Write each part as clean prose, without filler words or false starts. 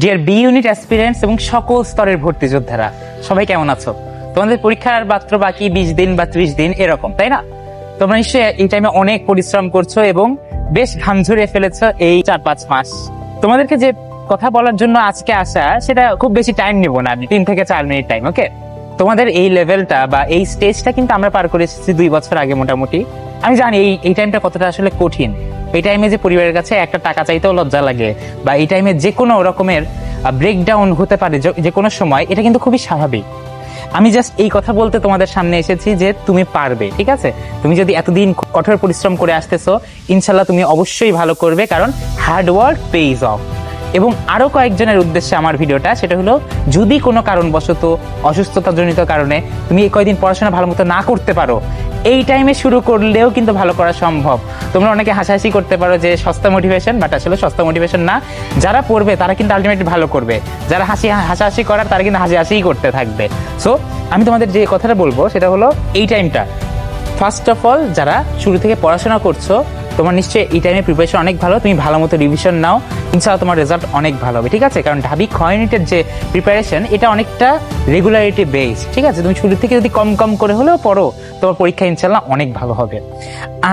Deer B unit aspirants এবং সকল স্তরের ভর্তি যোদ্ধারা, সবাই কেমন আছো? তোমাদের পরীক্ষার মাত্র বাকি 20 দিন বা 30 দিন এরকম, তাই না? তোমরা নিশ্চয়ই এই টাইমে অনেক পরিশ্রম করছো এবং বেশ ঘাম ঝরিয়ে ফেলেছো এই 4-5 মাস। তোমাদেরকে যে কথা বলার জন্য আজকে আসা, সেটা খুব বেশি টাইম নেব না, 3 থেকে 4 মিনিট টাইম। ওকে, তোমাদের এই লেভেলটা বা এই স্টেজটা কিন্তু আমরা পার করে এসেছি 2 বছর আগে মোটামুটি। আমি জানি এই টাইমটা কতটা আসলে কঠিন। এই টাইমে যে পরিবারের কাছে একটা টাকা চাইতেও লজ্জা লাগে, বা এই টাইমে যে কোনো রকমের ব্রেকডাউন হতে পারে যে কোনো সময়, এটা কিন্তু খুবই স্বাভাবিক। আমি জাস্ট এই কথা বলতে তোমাদের সামনে এসেছি যে তুমি পারবে, ঠিক আছে? তুমি যদি এতদিন কঠোর পরিশ্রম করে আসতেছো, ইনশাল্লাহ তুমি অবশ্যই ভালো করবে, কারণ হার্ড ওয়ার্ক পেইজ অফ। এবং আরো কয়েকজনের উদ্দেশ্যে আমার ভিডিওটা, সেটা হলো যদি কোনো কারণবশত অসুস্থতাজনিত কারণে তুমি এই কয়েকদিন পড়াশোনা ভালো মতো না করতে পারো, এই টাইমে শুরু করলেও কিন্তু ভালো করা সম্ভব। তোমরা অনেকে হাসাহাসি করতে পারো যে সস্তা মোটিভেশন, বাট আসলে সস্তা মোটিভেশন না। যারা পড়বে তারা কিন্তু আলটিমেটলি ভালো করবে, যারা হাসাহাসি করার তারা কিন্তু হাসিই করতে থাকবে। সো আমি তোমাদের যে কথাটা বলবো সেটা হলো এই টাইমটা, ফার্স্ট অফ অল যারা শুরু থেকে পড়াশোনা করছো, তোমার নিশ্চয়ই এই টাইমে প্রিপারেশন অনেক ভালো। তুমি ভালো মতো রিভিশন নাও, ইনশাআল্লাহ তোমার রেজাল্ট অনেক ভালো হবে, ঠিক আছে? কারণ ঢাবি খ ইউনিটের যে প্রিপারেশন, এটা অনেকটা রেগুলারিটি বেসড, ঠিক আছে? তুমি শুরু থেকে যদি কম কম করে হলেও পড়ো, তোমার পরীক্ষা ইনশাআল্লাহ অনেক ভালো হবে।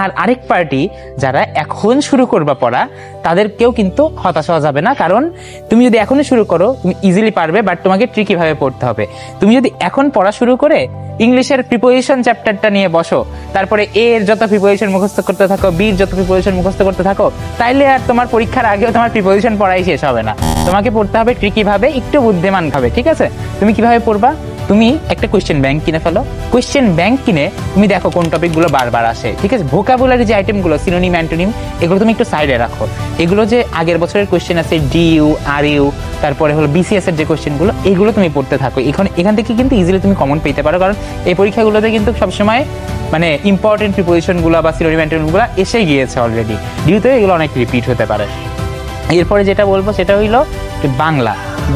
আর আরেক পার্টি যারা এখন শুরু করবা পড়া, তাদেরকেও কিন্তু হতাশ হওয়া যাবে না, কারণ তুমি যদি এখনই শুরু করো তুমি ইজিলি পারবে, বাট তোমাকে ট্রিকি ভাবে পড়তে হবে। তুমি যদি এখন পড়া শুরু করে ইংলিশের প্রিপোজিশন চ্যাপ্টারটা নিয়ে বসো, তারপরে এর যত প্রিপোজিশন মুখস্থ করতে থাকো, বির যত প্রিপোজিশন মুখস্থ করতে থাকো, তাইলে আর তোমার পরীক্ষার আগেও তোমার প্রিপোজিশন পড়াই শেষ হবে না। তোমাকে পড়তে হবে ট্রিকি ভাবে, একটু বুদ্ধিমান ভাবে, ঠিক আছে? তুমি কিভাবে পড়বা? তুমি একটা কোয়েশ্চেন ব্যাংক কিনে ফেলো। কোয়েশ্চেন ব্যাংক কিনে তুমি দেখো কোন টপিকগুলো বারবার আসে, ঠিক আছে? ভোকাবুলারি যে আইটেমগুলো, সিনোনিম, অ্যান্টোনিম, এগুলো তুমি একটু সাইডে রাখো। এগুলো যে আগের বছরের কোয়েশ্চেন আছে, ডিইউ, আরইউ, তারপরে হলো বিসিএস এর যে কোয়েশ্চেনগুলো, এগুলো তুমি পড়তে থাকো। এখান থেকে কিন্তু ইজিলি তুমি কমন পেতে পারো, কারণ এই পরীক্ষাগুলোতে কিন্তু সবসময় মানে ইম্পর্টেন্ট প্রিপোজিশনগুলো বা সিনোনিম, অ্যান্টোনিমগুলো এসে গিয়েছে অলরেডি। ডিইউতে এগুলো অনেক রিপিট হতে পারে। এরপরে যেটা বলবো সেটা হইলো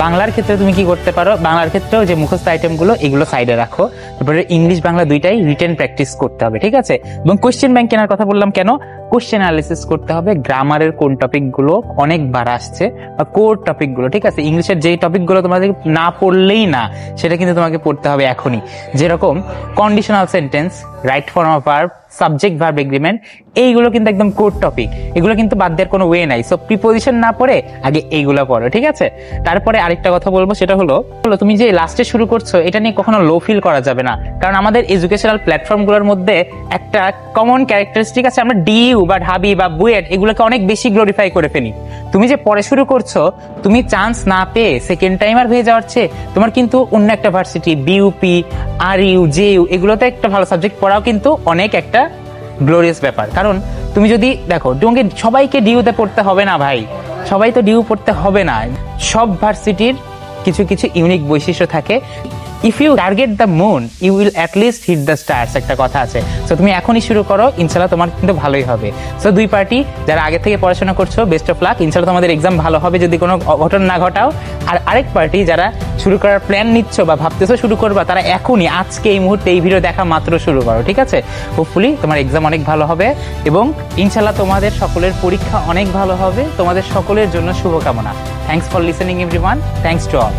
বাংলার ক্ষেত্রে তুমি কি করতে পারো, বাংলার ক্ষেত্রেও যে মুখস্থ আইটেমগুলো, এগুলো সাইডে রাখো। তারপরে ইংলিশ বাংলা দুইটাই রিটেন প্র্যাকটিস করতে হবে, ঠিক আছে? এবং কোয়েশ্চেন ব্যাংক কেনার কথা বললাম কেন? কোয়েশ্চেন অ্যানালিসিস করতে হবে, গ্রামারের কোন টপিকগুলো অনেকবার আসছে বা কোর টপিকগুলো, ঠিক আছে? ইংলিশের যেই টপিকগুলো তোমাদের না পড়লেই না, সেটা কিন্তু তোমাকে পড়তে হবে এখনই। যেরকম conditional sentence, right form of verb, subject verb agreement, এইগুলো কিন্তু একদম কোর টপিক, এগুলো কিন্তু বাদ দেওয়ার কোনো ওয়ে নাই। সো প্রিপোজিশন না পড়ে আগে এইগুলো পড়ো, ঠিক আছে? তারপরে আরেকটা কথা বলবো, সেটা হলো তুমি যে লাস্টে শুরু করছো, এটা নিয়ে কখনো লো ফিল করা যাবে না, কারণ আমাদের এডুকেশনাল প্ল্যাটফর্মগুলোর মধ্যে একটা কমন ক্যারেক্টারিস্টিক আছে, আমরা ডিইউ বা ঢাবি বা বুয়েট এগুলোকে অনেক বেশি গ্লোরিফাই করে ফেলি। তুমি যে পরে শুরু করছো, তুমি চান্স না পেয়ে সেকেন্ড টাইমার হয়ে যাওয়ার চেয়ে তোমার কিন্তু অন্য একটা ভার্সিটি, বিইউপি, আরইউ, জেইউ, এগুলোতে একটা ভালো সাবজেক্ট পড়াও কিন্তু অনেক একটা গ্লোরিয়াস ব্যাপার। কারণ তুমি যদি দেখো, তোমাকে সবাইকে ডিইউতে পড়তে হবে না ভাই, সবাই তো ডিইউ পড়তে হবে না। সব ভার্সিটির কিছু কিছু ইউনিক বৈশিষ্ট্য থাকে। If you target the moon, you will at least hit the stars, একটা কথা আছে। সো তুমি এখনই শুরু করো, ইনশাল্লাহ তোমার কিন্তু ভালোই হবে। সো দুই পার্টি যারা আগে থেকে পড়াশোনা করছো, বেস্ট অফ লাক, ইনশাল্লাহ তোমাদের এক্সাম ভালো হবে যদি কোনো অঘটন না ঘটাও। আর আরেক পার্টি যারা শুরু করার প্ল্যান নিচ্ছ বা ভাবতেছো শুরু করবা, তারা এখনই আজকে এই মুহূর্তে এই ভিডিও দেখা মাত্র শুরু করো, ঠিক আছে? হোপফুলি তোমার এক্সাম অনেক ভালো হবে এবং ইনশাল্লাহ তোমাদের সকলের পরীক্ষা অনেক ভালো হবে। তোমাদের সকলের জন্য শুভকামনা। Thanks for listening everyone, thanks to all.